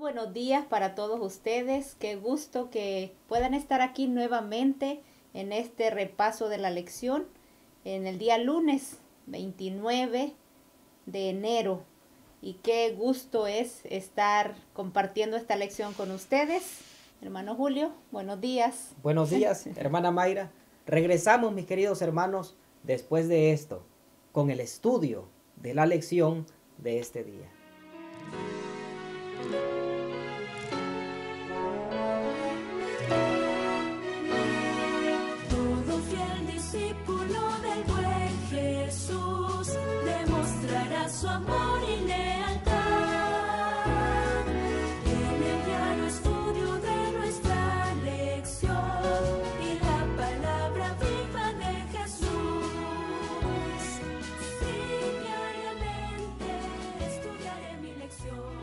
Buenos días para todos ustedes. Qué gusto que puedan estar aquí nuevamente en este repaso de la lección en el día lunes 29 de enero. Y qué gusto es estar compartiendo esta lección con ustedes. Hermano Julio, buenos días. Buenos días, hermana Mayra. Regresamos, mis queridos hermanos, después de esto, con el estudio de la lección de este día. Todo fiel discípulo del buen Jesús demostrará su amor y lealtad en el diario estudio de nuestra lección y la palabra viva de Jesús. Sí, diariamente estudiaré mi lección.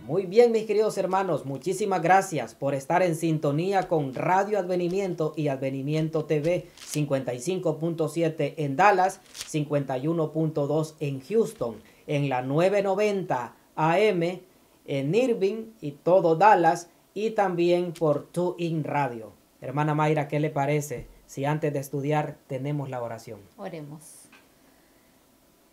Muy bien, mis queridos hermanos, muchísimas gracias por estar en sintonía con Radio Advenimiento y Advenimiento TV 55.7 en Dallas, 51.2 en Houston, en la 990 AM en Irving y todo Dallas, y también por TuneIn Radio. Hermana Mayra, ¿qué le parece si antes de estudiar tenemos la oración? Oremos.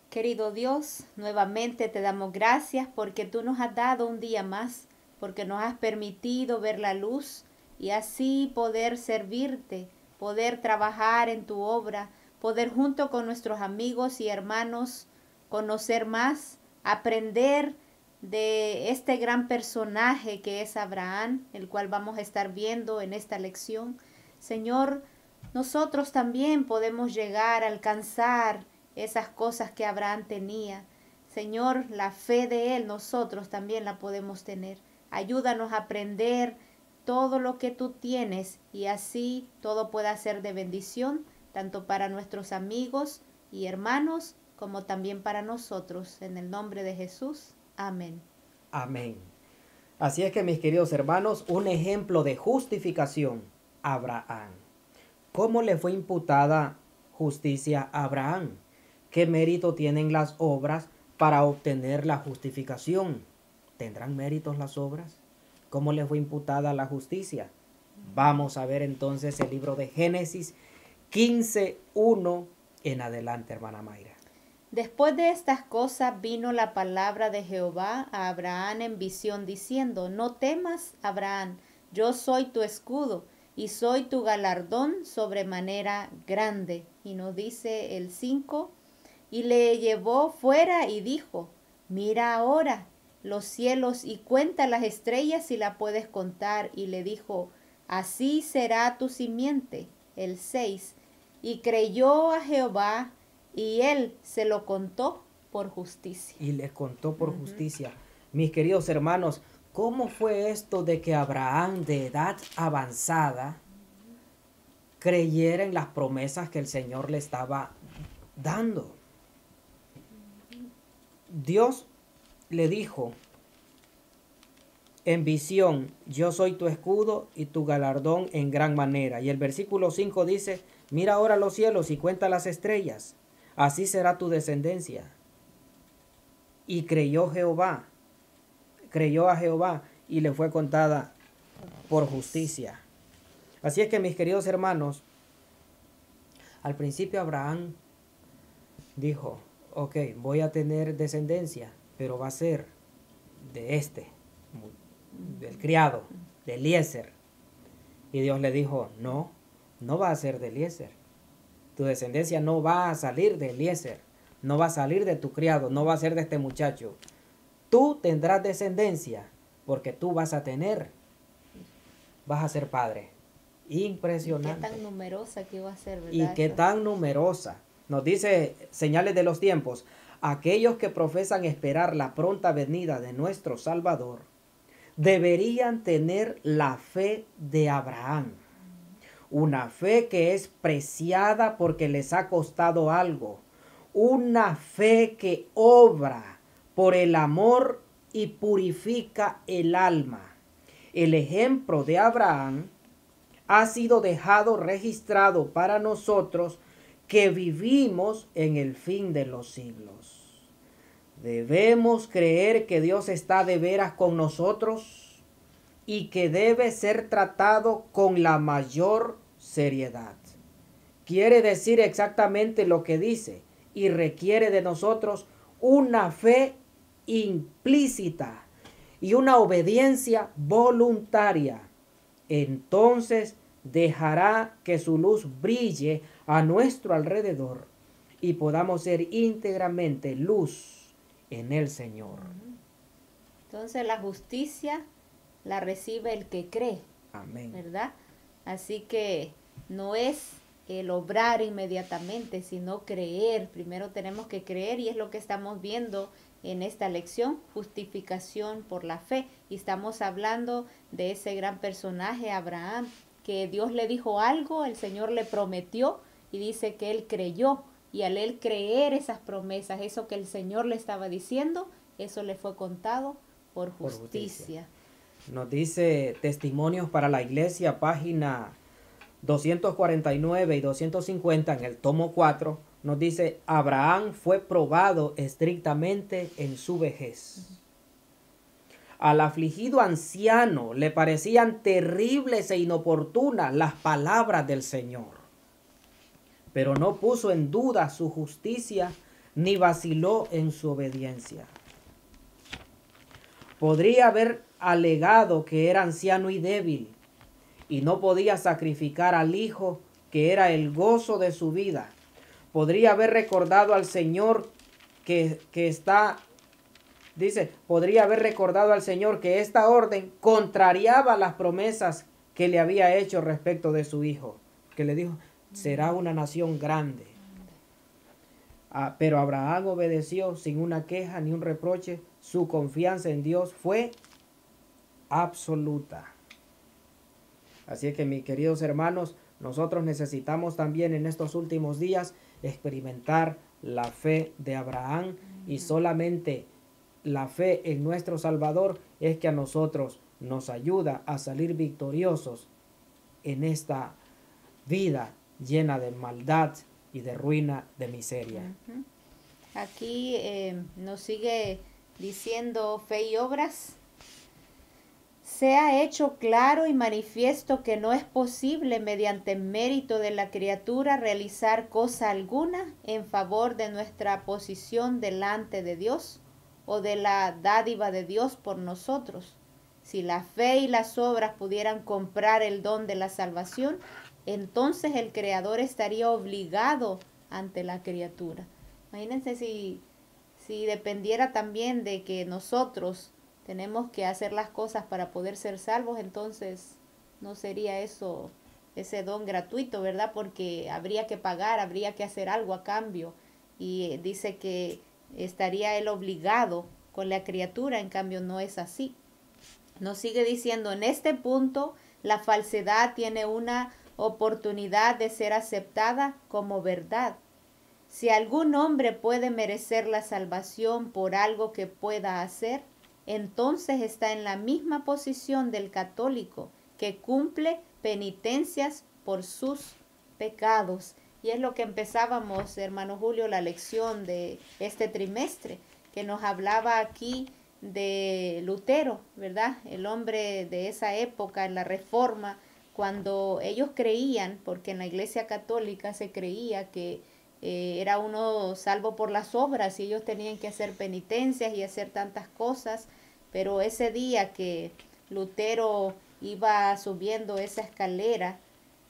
Querido Dios, nuevamente te damos gracias porque tú nos has dado un día más, porque nos has permitido ver la luz y así poder servirte, poder trabajar en tu obra, poder junto con nuestros amigos y hermanos conocer más, aprender de este gran personaje que es Abraham, el cual vamos a estar viendo en esta lección. Señor, nosotros también podemos llegar a alcanzar esas cosas que Abraham tenía. Señor, la fe de él nosotros también la podemos tener. Ayúdanos a aprender todo lo que tú tienes y así todo pueda ser de bendición, tanto para nuestros amigos y hermanos como también para nosotros. En el nombre de Jesús. Amén. Amén. Así es que, mis queridos hermanos, un ejemplo de justificación, Abraham. ¿Cómo le fue imputada justicia a Abraham? ¿Qué mérito tienen las obras para obtener la justificación? ¿Tendrán méritos las obras? ¿Cómo le fue imputada la justicia? Vamos a ver entonces el libro de Génesis 15:1 en adelante, hermana Mayra. Después de estas cosas vino la palabra de Jehová a Abraham en visión diciendo: No temas, Abraham, yo soy tu escudo y soy tu galardón sobremanera grande. Y nos dice el 5, y le llevó fuera y dijo: Mira ahora los cielos y cuenta las estrellas si la puedes contar. Y le dijo: Así será tu simiente. El 6, y creyó a Jehová y él se lo contó por justicia. Y les contó por justicia. Mis queridos hermanos, ¿cómo fue esto de que Abraham, de edad avanzada, creyera en las promesas que el Señor le estaba dando? Dios le dijo en visión: yo soy tu escudo y tu galardón en gran manera. Y el versículo 5 dice: mira ahora los cielos y cuenta las estrellas, así será tu descendencia. Y creyó a Jehová y le fue contada por justicia. Así es que, mis queridos hermanos, al principio Abraham dijo: ok, voy a tener descendencia, pero va a ser de del criado, de Eliezer. Y Dios le dijo: no, no va a ser de Eliezer. Tu descendencia no va a salir de Eliezer, no va a salir de tu criado, no va a ser de este muchacho. Tú tendrás descendencia porque tú vas a ser padre. Impresionante. Qué tan numerosa que iba a ser, ¿verdad? Y qué tan numerosa. Nos dice Señales de los Tiempos: aquellos que profesan esperar la pronta venida de nuestro Salvador deberían tener la fe de Abraham. Una fe que es preciada porque les ha costado algo. Una fe que obra por el amor y purifica el alma. El ejemplo de Abraham ha sido dejado registrado para nosotros que vivimos en el fin de los siglos. Debemos creer que Dios está de veras con nosotros y que debe ser tratado con la mayor seriedad. Quiere decir exactamente lo que dice y requiere de nosotros una fe implícita y una obediencia voluntaria. Entonces dejará que su luz brille a nuestro alrededor y podamos ser íntegramente luz en el Señor. Entonces la justicia la recibe el que cree, Amén. ¿verdad? Así que no es el obrar inmediatamente, sino creer. Primero tenemos que creer y es lo que estamos viendo en esta lección, justificación por la fe. Y estamos hablando de ese gran personaje, Abraham, que Dios le dijo algo, el Señor le prometió y dice que él creyó. Y al él creer esas promesas, eso que el Señor le estaba diciendo, eso le fue contado por justicia. Nos dice Testimonios para la Iglesia, página 249 y 250 en el tomo 4, nos dice: Abraham fue probado estrictamente en su vejez. Al afligido anciano le parecían terribles e inoportunas las palabras del Señor, pero no puso en duda su justicia ni vaciló en su obediencia. Podría haber alegado que era anciano y débil y no podía sacrificar al hijo que era el gozo de su vida. Podría haber recordado al Señor podría haber recordado al Señor que esta orden contrariaba las promesas que le había hecho respecto de su hijo, que le dijo: será una nación grande. Pero Abraham obedeció sin una queja ni un reproche. Su confianza en Dios fue absoluta. Así es que, mis queridos hermanos, nosotros necesitamos también en estos últimos días experimentar la fe de Abraham, y solamente la fe en nuestro Salvador es que a nosotros nos ayuda a salir victoriosos en esta vida llena de maldad y de ruina, de miseria. Aquí nos sigue diciendo fe y obras. Se ha hecho claro y manifiesto que no es posible mediante mérito de la criatura realizar cosa alguna en favor de nuestra posición delante de Dios o de la dádiva de Dios por nosotros. Si la fe y las obras pudieran comprar el don de la salvación, entonces el Creador estaría obligado ante la criatura. Imagínense si dependiera también de que nosotros tenemos que hacer las cosas para poder ser salvos, entonces no sería eso, ese don gratuito, ¿verdad? Porque habría que pagar, habría que hacer algo a cambio. Y dice que estaría él obligado con la criatura, en cambio no es así. Nos sigue diciendo: en este punto la falsedad tiene una oportunidad de ser aceptada como verdad. Si algún hombre puede merecer la salvación por algo que pueda hacer, entonces está en la misma posición del católico que cumple penitencias por sus pecados. Y es lo que empezábamos, hermano Julio, la lección de este trimestre, que nos hablaba aquí de Lutero, ¿verdad? El hombre de esa época, en la Reforma, cuando ellos creían, porque en la Iglesia Católica se creía que era uno salvo por las obras y ellos tenían que hacer penitencias y hacer tantas cosas, pero ese día que Lutero iba subiendo esa escalera,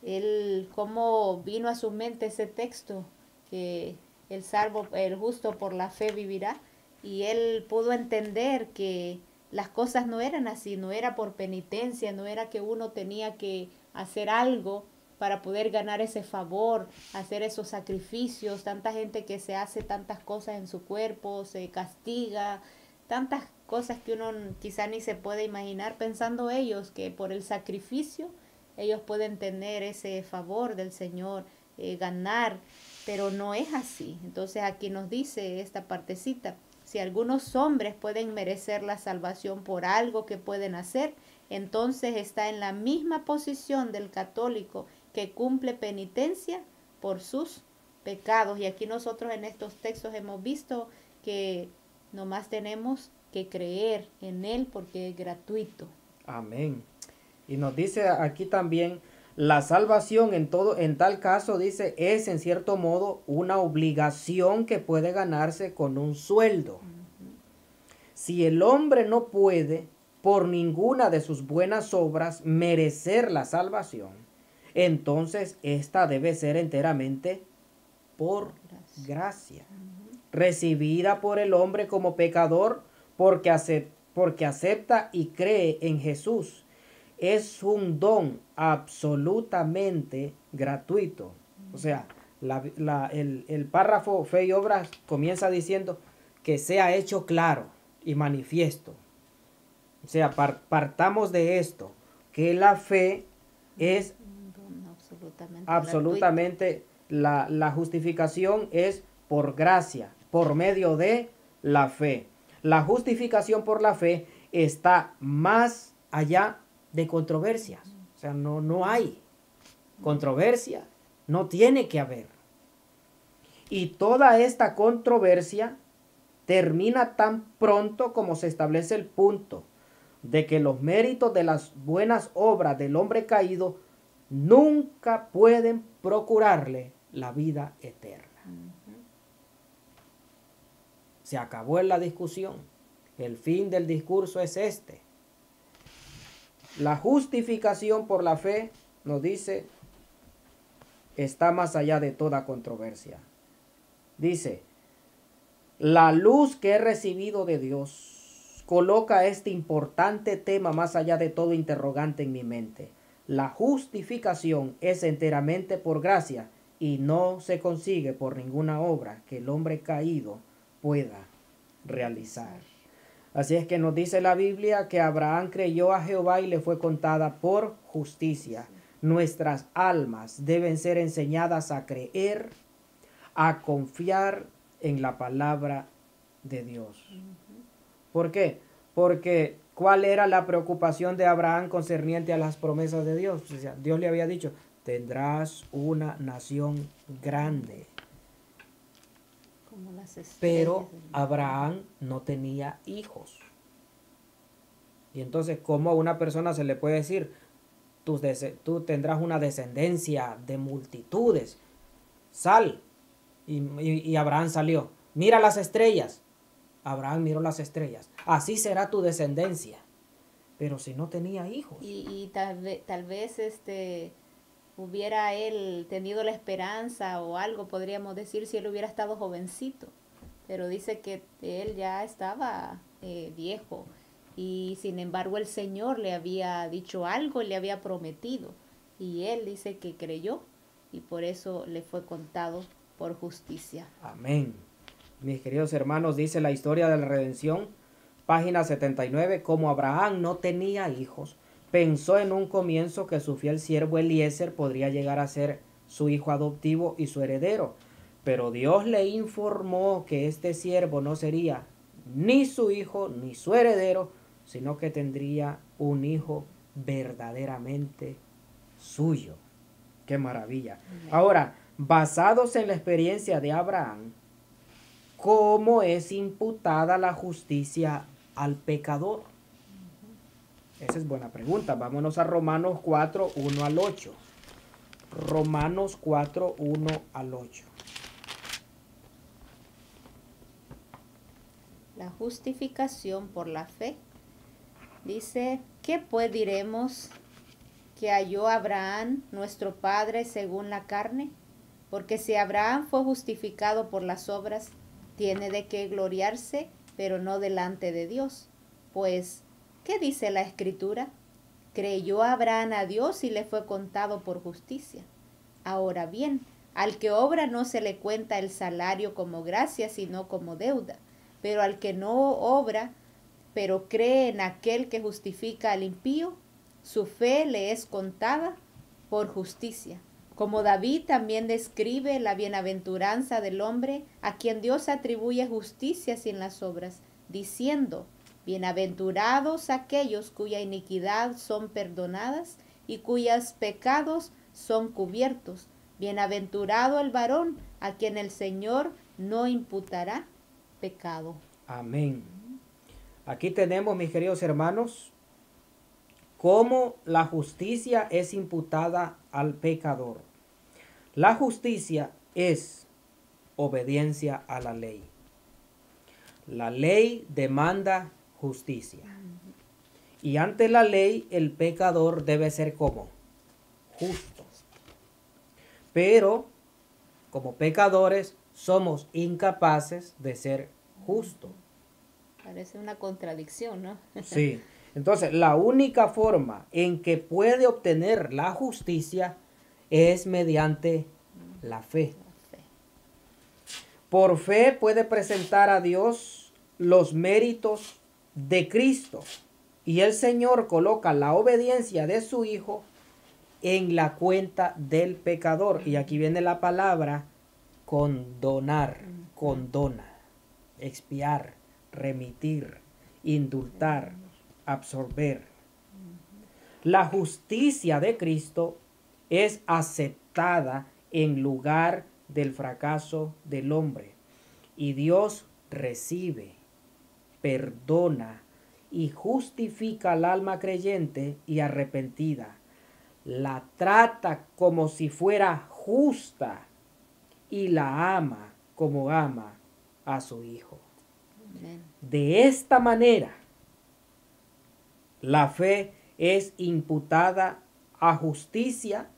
él, cómo vino a su mente ese texto, que el justo por la fe vivirá, y él pudo entender que las cosas no eran así, no era por penitencia, no era que uno tenía que hacer algo para poder ganar ese favor, hacer esos sacrificios, tanta gente que se hace tantas cosas en su cuerpo, se castiga, tantas cosas que uno quizá ni se puede imaginar, pensando ellos que por el sacrificio ellos pueden tener ese favor del Señor, ganar, pero no es así. Entonces aquí nos dice esta partecita: si algunos hombres pueden merecer la salvación por algo que pueden hacer, entonces está en la misma posición del católico que cumple penitencia por sus pecados. Y aquí nosotros en estos textos hemos visto que Nomás tenemos que creer en Él porque es gratuito. Amén. Y nos dice aquí también, la salvación en tal caso, dice, es en cierto modo una obligación que puede ganarse con un sueldo. Si el hombre no puede, por ninguna de sus buenas obras, merecer la salvación, entonces esta debe ser enteramente por gracia, recibida por el hombre como pecador, porque acepta y cree en Jesús. Es un don absolutamente gratuito. O sea, el párrafo Fe y Obras comienza diciendo que sea hecho claro y manifiesto. O sea, partamos de esto, que la fe es Un don absolutamente, la justificación es por gracia, por medio de la fe. La justificación por la fe está más allá de controversias. O sea, no hay controversia, no tiene que haber. Y toda esta controversia termina tan pronto como se establece el punto de que los méritos de las buenas obras del hombre caído nunca pueden procurarle la vida eterna. Se acabó la discusión. El fin del discurso es este. La justificación por la fe, nos dice, está más allá de toda controversia. Dice, la luz que he recibido de Dios coloca este importante tema más allá de todo interrogante en mi mente. La justificación es enteramente por gracia y no se consigue por ninguna obra que el hombre caído pueda realizar. Así es que nos dice la Biblia que Abraham creyó a Jehová y le fue contada por justicia. Nuestras almas deben ser enseñadas a creer, a confiar en la palabra de Dios. ¿Por qué? Porque ¿cuál era la preocupación de Abraham concerniente a las promesas de Dios? O sea, Dios le había dicho, tendrás una nación grande. como las estrellas Pero del mar. Abraham no tenía hijos. Y entonces, ¿cómo a una persona se le puede decir, tú tendrás una descendencia de multitudes? Sal. Y Abraham salió. Mira las estrellas. Abraham miró las estrellas. Así será tu descendencia. Pero si no tenía hijos. Y tal vez hubiera él tenido la esperanza o algo, podríamos decir, si él hubiera estado jovencito. Pero dice que él ya estaba viejo. Y sin embargo el Señor le había dicho algo, le había prometido. Y él dice que creyó y por eso le fue contado por justicia. Amén. Mis queridos hermanos, dice la historia de la redención, página 79, como Abraham no tenía hijos, pensó en un comienzo que su fiel siervo Eliezer podría llegar a ser su hijo adoptivo y su heredero. Pero Dios le informó que este siervo no sería ni su hijo ni su heredero, sino que tendría un hijo verdaderamente suyo. ¡Qué maravilla! Ahora, basados en la experiencia de Abraham, ¿cómo es imputada la justicia al pecador? Esa es buena pregunta. Vámonos a Romanos 4, 1 al 8. Romanos 4, 1 al 8. La justificación por la fe. Dice, ¿qué pues diremos que halló Abraham, nuestro padre, según la carne? Porque si Abraham fue justificado por las obras, tiene de qué gloriarse, pero no delante de Dios. Pues, ¿qué dice la Escritura? Creyó Abraham a Dios y le fue contado por justicia. Ahora bien, al que obra no se le cuenta el salario como gracia, sino como deuda. Pero al que no obra, pero cree en aquel que justifica al impío, su fe le es contada por justicia. Como David también describe la bienaventuranza del hombre a quien Dios atribuye justicia sin las obras, diciendo, bienaventurados aquellos cuya iniquidad son perdonadas y cuyos pecados son cubiertos. Bienaventurado el varón a quien el Señor no imputará pecado. Amén. Aquí tenemos, mis queridos hermanos, cómo la justicia es imputada al pecador. La justicia es obediencia a la ley. La ley demanda justicia. Y ante la ley, el pecador debe ser como justo. Pero, como pecadores, somos incapaces de ser justos. Parece una contradicción, ¿no? Sí. Entonces, la única forma en que puede obtener la justicia es mediante la fe. La fe. Por fe puede presentar a Dios los méritos de Cristo. Y el Señor coloca la obediencia de su Hijo en la cuenta del pecador. Y aquí viene la palabra condonar, condona, expiar, remitir, indultar, absorber. La justicia de Cristo es aceptada en lugar del fracaso del hombre. Y Dios recibe, perdona y justifica al alma creyente y arrepentida. La trata como si fuera justa y la ama como ama a su Hijo. Amén. De esta manera, la fe es imputada a justicia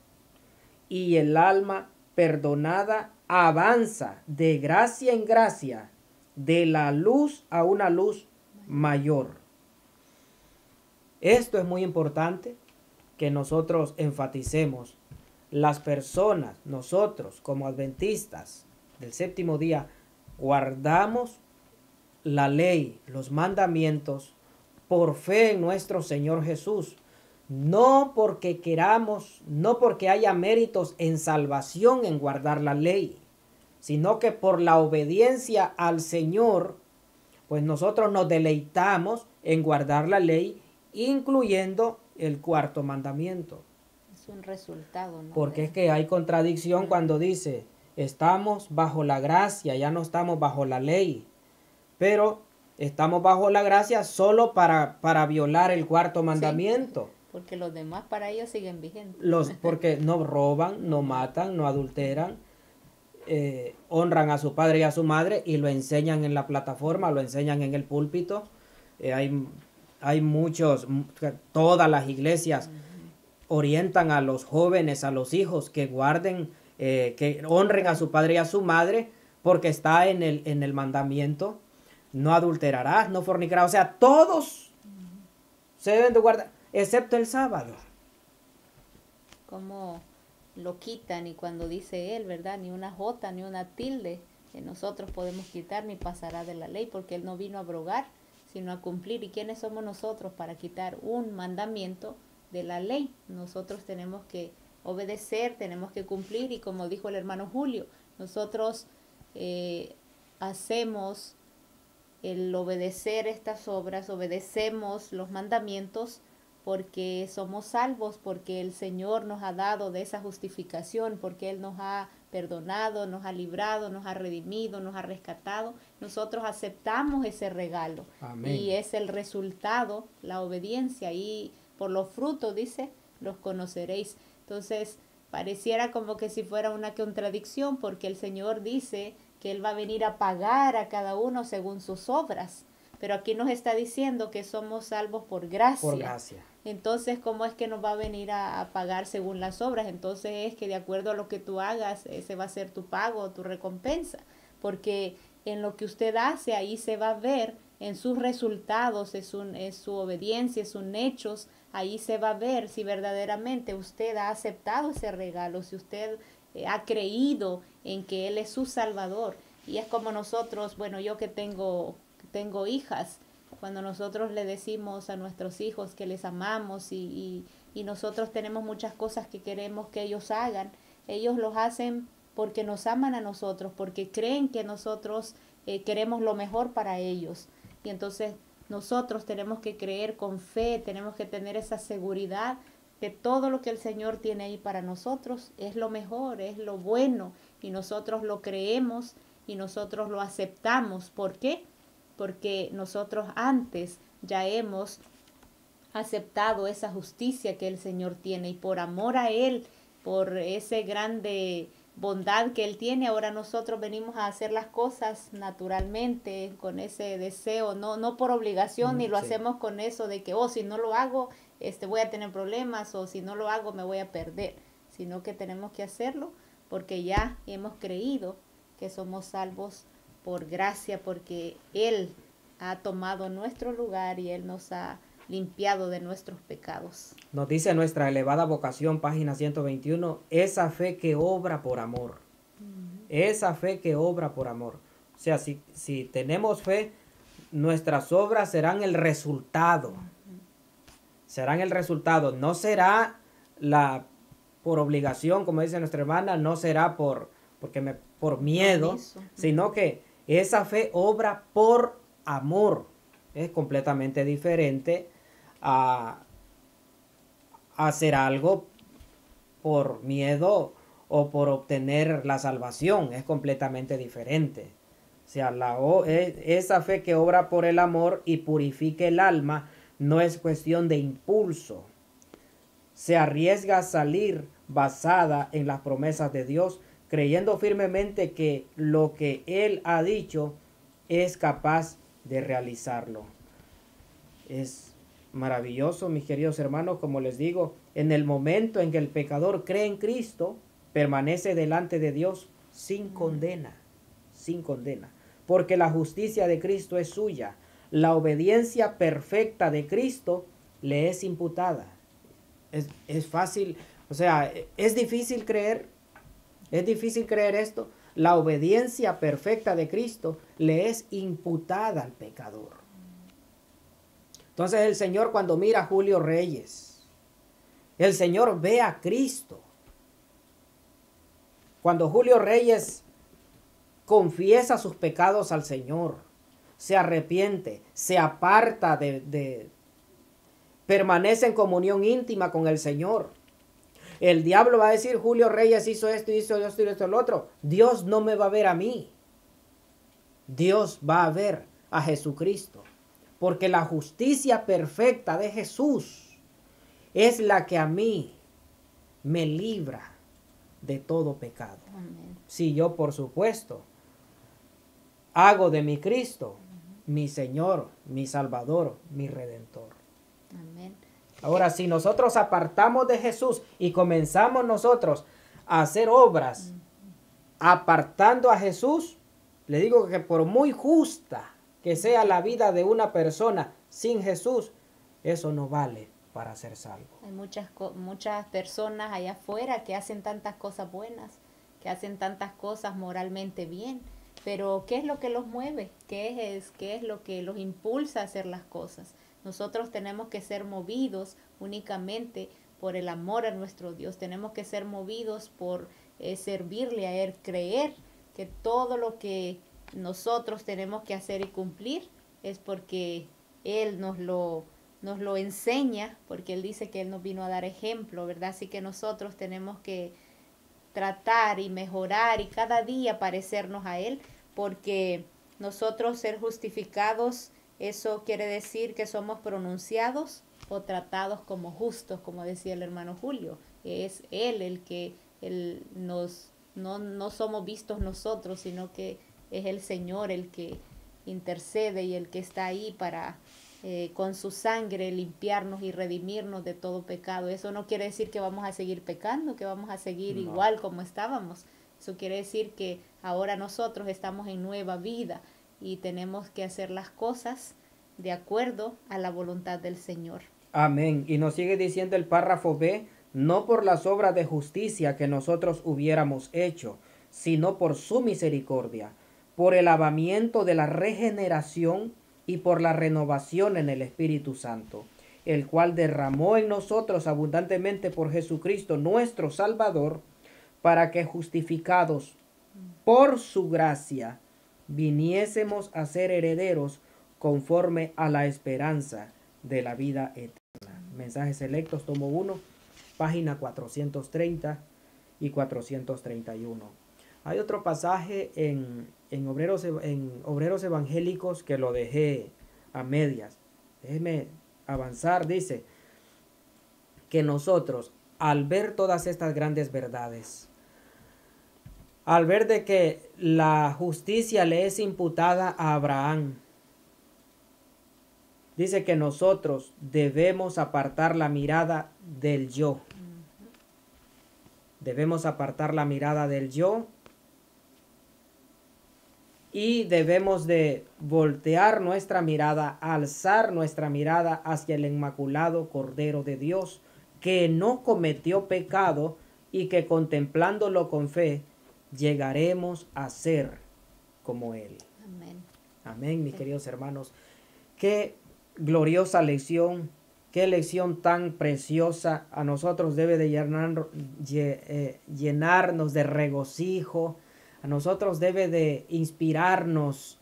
y el alma perdonada avanza de gracia en gracia, de la luz a una luz mayor. Esto es muy importante que nosotros enfaticemos. Las personas, nosotros como adventistas del séptimo día, guardamos la ley, los mandamientos, por fe en nuestro Señor Jesús. No porque queramos, no porque haya méritos en salvación en guardar la ley, sino que por la obediencia al Señor, pues nosotros nos deleitamos en guardar la ley, incluyendo el cuarto mandamiento. Es un resultado, ¿no? Porque es que hay contradicción cuando dice, estamos bajo la gracia, ya no estamos bajo la ley. Pero estamos bajo la gracia solo para violar el cuarto mandamiento. Porque los demás para ellos siguen vigentes. Porque no roban, no matan, no adulteran, honran a su padre y a su madre y lo enseñan en la plataforma, lo enseñan en el púlpito. Hay muchos, todas las iglesias orientan a los jóvenes, a los hijos que guarden, que honren a su padre y a su madre, porque está en el mandamiento. No adulterarás, no fornicarás. O sea, todos se deben de guardar, excepto el sábado. Como lo quitan y cuando dice él, ¿verdad? Ni una jota, ni una tilde que nosotros podemos quitar ni pasará de la ley, porque él no vino a abrogar, sino a cumplir. ¿Y quiénes somos nosotros para quitar un mandamiento de la ley? Nosotros tenemos que obedecer, tenemos que cumplir, y como dijo el hermano Julio, nosotros hacemos el obedecer estas obras, obedecemos los mandamientos porque somos salvos, porque el Señor nos ha dado de esa justificación, porque Él nos ha perdonado, nos ha librado, nos ha redimido, nos ha rescatado. Nosotros aceptamos ese regalo. Amén. Y es el resultado, la obediencia, y por los frutos, dice, los conoceréis. Entonces, pareciera como que si fuera una contradicción, porque el Señor dice que Él va a venir a pagar a cada uno según sus obras. Pero aquí nos está diciendo que somos salvos por gracia. Por gracia. Entonces, ¿cómo es que nos va a venir a pagar según las obras? Entonces es que de acuerdo a lo que tú hagas, ese va a ser tu pago, tu recompensa. Porque en lo que usted hace, ahí se va a ver en sus resultados, es su obediencia, sus hechos. Ahí se va a ver si verdaderamente usted ha aceptado ese regalo, si usted ha creído en que Él es su Salvador. Y es como nosotros, bueno, yo que tengo hijas, cuando nosotros le decimos a nuestros hijos que les amamos y nosotros tenemos muchas cosas que queremos que ellos hagan, ellos los hacen porque nos aman a nosotros, porque creen que nosotros queremos lo mejor para ellos. Y entonces nosotros tenemos que creer con fe, tenemos que tener esa seguridad que todo lo que el Señor tiene ahí para nosotros es lo mejor, es lo bueno, y nosotros lo creemos y nosotros lo aceptamos. ¿Por qué? porque nosotros antes ya hemos aceptado esa justicia que el Señor tiene, y por amor a Él, por ese grande bondad que Él tiene, ahora nosotros venimos a hacer las cosas naturalmente, con ese deseo, no por obligación, ni lo Sí. hacemos con eso de que, oh, si no lo hago, voy a tener problemas, o si no lo hago, me voy a perder, sino que tenemos que hacerlo porque ya hemos creído que somos salvos por gracia, porque Él ha tomado nuestro lugar y Él nos ha limpiado de nuestros pecados. Nos dice nuestra elevada vocación, página 121, esa fe que obra por amor. Esa fe que obra por amor. O sea, si tenemos fe, nuestras obras serán el resultado. Serán el resultado. No será por obligación, como dice nuestra hermana, no será por miedo, Compromiso. sino que esa fe obra por amor. Es completamente diferente a hacer algo por miedo o por obtener la salvación. Es completamente diferente. O sea, esa fe que obra por el amor y purifica el alma no es cuestión de impulso. Se arriesga a salir basada en las promesas de Dios, creyendo firmemente que lo que Él ha dicho es capaz de realizarlo. Es maravilloso, mis queridos hermanos, como les digo, en el momento en que el pecador cree en Cristo, permanece delante de Dios sin condena, porque la justicia de Cristo es suya, la obediencia perfecta de Cristo le es imputada. Es fácil, o sea, es difícil creer esto. La obediencia perfecta de Cristo le es imputada al pecador. Entonces el Señor, cuando mira a Julio Reyes, el Señor ve a Cristo. Cuando Julio Reyes confiesa sus pecados al Señor, se arrepiente, se aparta permanece en comunión íntima con el Señor. El diablo va a decir, Julio Reyes hizo esto, hizo esto y esto, lo otro. Dios no me va a ver a mí. Dios va a ver a Jesucristo. Porque la justicia perfecta de Jesús es la que a mí me libra de todo pecado. Amén. Si yo, por supuesto, hago de mi Cristo mi Señor, mi Salvador, mi Redentor. Amén. Ahora, si nosotros apartamos de Jesús y comenzamos nosotros a hacer obras apartando a Jesús, le digo que por muy justa que sea la vida de una persona sin Jesús, eso no vale para ser salvo. Hay muchas personas allá afuera que hacen tantas cosas buenas, que hacen tantas cosas moralmente bien, pero ¿qué es lo que los mueve? ¿Qué es lo que los impulsa a hacer las cosas? Nosotros tenemos que ser movidos únicamente por el amor a nuestro Dios. Tenemos que ser movidos por servirle a Él, creer que todo lo que nosotros tenemos que hacer y cumplir es porque Él nos lo enseña, porque Él dice que Él nos vino a dar ejemplo, ¿verdad? Así que nosotros tenemos que tratar y mejorar y cada día parecernos a Él, porque nosotros ser justificados, eso quiere decir que somos pronunciados o tratados como justos, como decía el hermano Julio. Es Él el que no somos vistos nosotros, sino que es el Señor el que intercede y el que está ahí para con su sangre limpiarnos y redimirnos de todo pecado. Eso no quiere decir que vamos a seguir pecando, que vamos a seguir igual como estábamos. Eso quiere decir que ahora nosotros estamos en nueva vida y tenemos que hacer las cosas de acuerdo a la voluntad del Señor. Amén. Y nos sigue diciendo el párrafo B, no por las obras de justicia que nosotros hubiéramos hecho, sino por su misericordia, por el lavamiento de la regeneración y por la renovación en el Espíritu Santo, el cual derramó en nosotros abundantemente por Jesucristo nuestro Salvador, para que justificados por su gracia viniésemos a ser herederos conforme a la esperanza de la vida eterna. Mensajes selectos, tomo 1, página 430 y 431. Hay otro pasaje en en Obreros Evangélicos, que lo dejé a medias. Déjeme avanzar, dice que nosotros, al ver todas estas grandes verdades, al ver de que la justicia le es imputada a Abraham, dice que nosotros debemos apartar la mirada del yo. Debemos apartar la mirada del yo y debemos de voltear nuestra mirada, alzar nuestra mirada hacia el inmaculado Cordero de Dios, que no cometió pecado y que contemplándolo con fe, llegaremos a ser como Él. Amén. Amén, mis queridos hermanos. Qué gloriosa lección, qué lección tan preciosa. A nosotros debe de llenarnos de regocijo. A nosotros debe de inspirarnos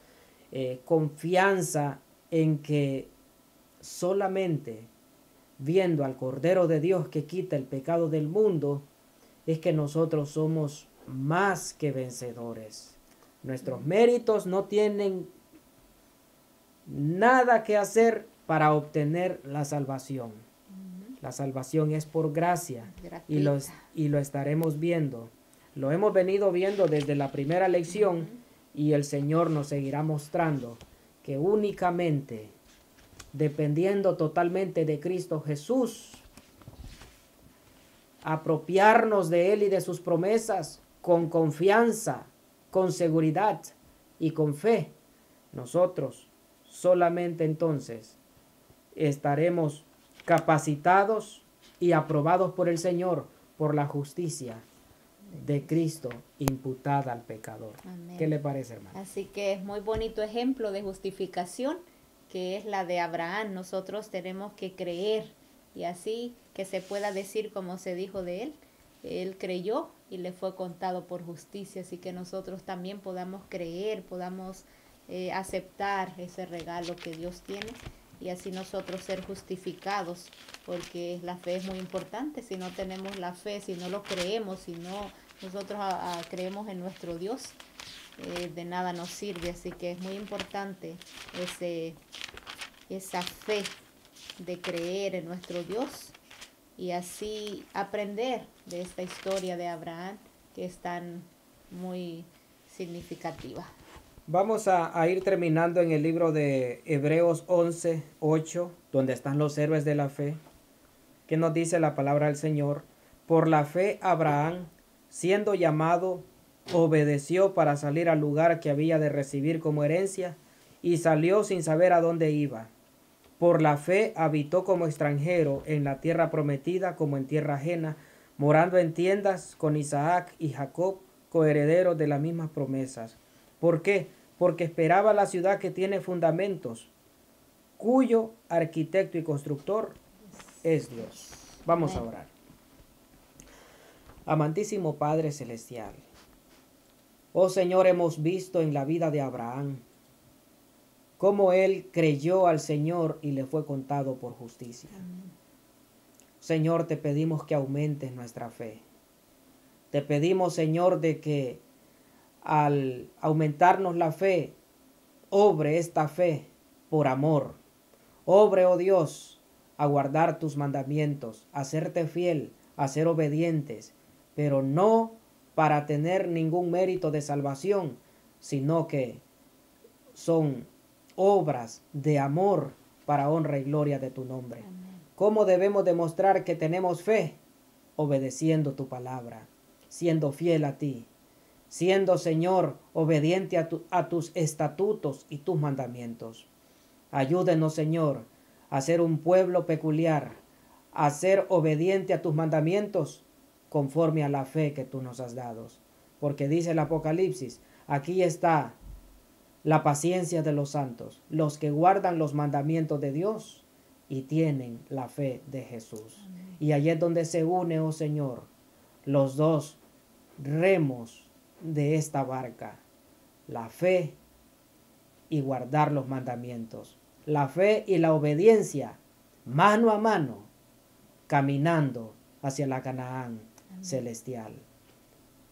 confianza en que solamente viendo al Cordero de Dios que quita el pecado del mundo, es que nosotros somos más que vencedores. Nuestros méritos no tienen nada que hacer para obtener la salvación. La salvación es por gracia y lo estaremos viendo. Lo hemos venido viendo desde la primera lección y el Señor nos seguirá mostrando que únicamente dependiendo totalmente de Cristo Jesús, apropiarnos de Él y de sus promesas con confianza, con seguridad y con fe, nosotros solamente entonces estaremos capacitados y aprobados por el Señor por la justicia de Cristo imputada al pecador. Amén. ¿Qué le parece, hermano? Así que es muy bonito ejemplo de justificación, que es la de Abraham. Nosotros tenemos que creer y así que se pueda decir como se dijo de él. Él creyó y le fue contado por justicia, así que nosotros también podamos creer, podamos aceptar ese regalo que Dios tiene y así nosotros ser justificados, porque la fe es muy importante. Si no tenemos la fe, si no lo creemos, si no nosotros creemos en nuestro Dios, de nada nos sirve. Así que es muy importante esa fe de creer en nuestro Dios y así aprender de esta historia de Abraham, que es tan muy significativa. Vamos a ir terminando en el libro de Hebreos 11:8, donde están los héroes de la fe. ¿Qué nos dice la palabra del Señor? Por la fe Abraham, siendo llamado, obedeció para salir al lugar que había de recibir como herencia, y salió sin saber a dónde iba. Por la fe habitó como extranjero en la tierra prometida como en tierra ajena, morando en tiendas con Isaac y Jacob, coherederos de las mismas promesas. ¿Por qué? Porque esperaba la ciudad que tiene fundamentos, cuyo arquitecto y constructor es Dios. Vamos a orar. Amantísimo Padre Celestial, oh Señor, hemos visto en la vida de Abraham cómo él creyó al Señor y le fue contado por justicia. Amén. Señor, te pedimos que aumentes nuestra fe. Te pedimos, Señor, de que al aumentarnos la fe, obre esta fe por amor. Obre, oh Dios, a guardar tus mandamientos, a serte fiel, a ser obedientes, pero no para tener ningún mérito de salvación, sino que son obras de amor para honra y gloria de tu nombre. Amén. ¿Cómo debemos demostrar que tenemos fe? Obedeciendo tu palabra, siendo fiel a ti, siendo, Señor, obediente a tus estatutos y tus mandamientos. Ayúdenos, Señor, a ser un pueblo peculiar, a ser obediente a tus mandamientos conforme a la fe que tú nos has dado. Porque dice el Apocalipsis, aquí está la paciencia de los santos, los que guardan los mandamientos de Dios y tienen la fe de Jesús. Amén. Y allí es donde se une, oh Señor, los dos remos de esta barca, la fe y guardar los mandamientos, la fe y la obediencia, mano a mano, caminando hacia la Canaán celestial.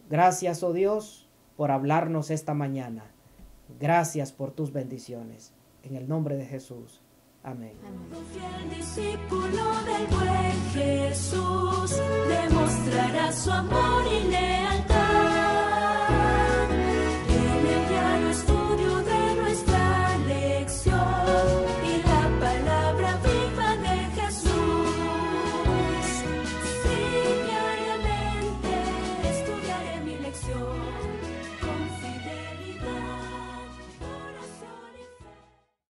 Gracias, oh Dios, por hablarnos esta mañana. Gracias por tus bendiciones. En el nombre de Jesús. Amén. Un fiel discípulo del buen Jesús demostrará su amor.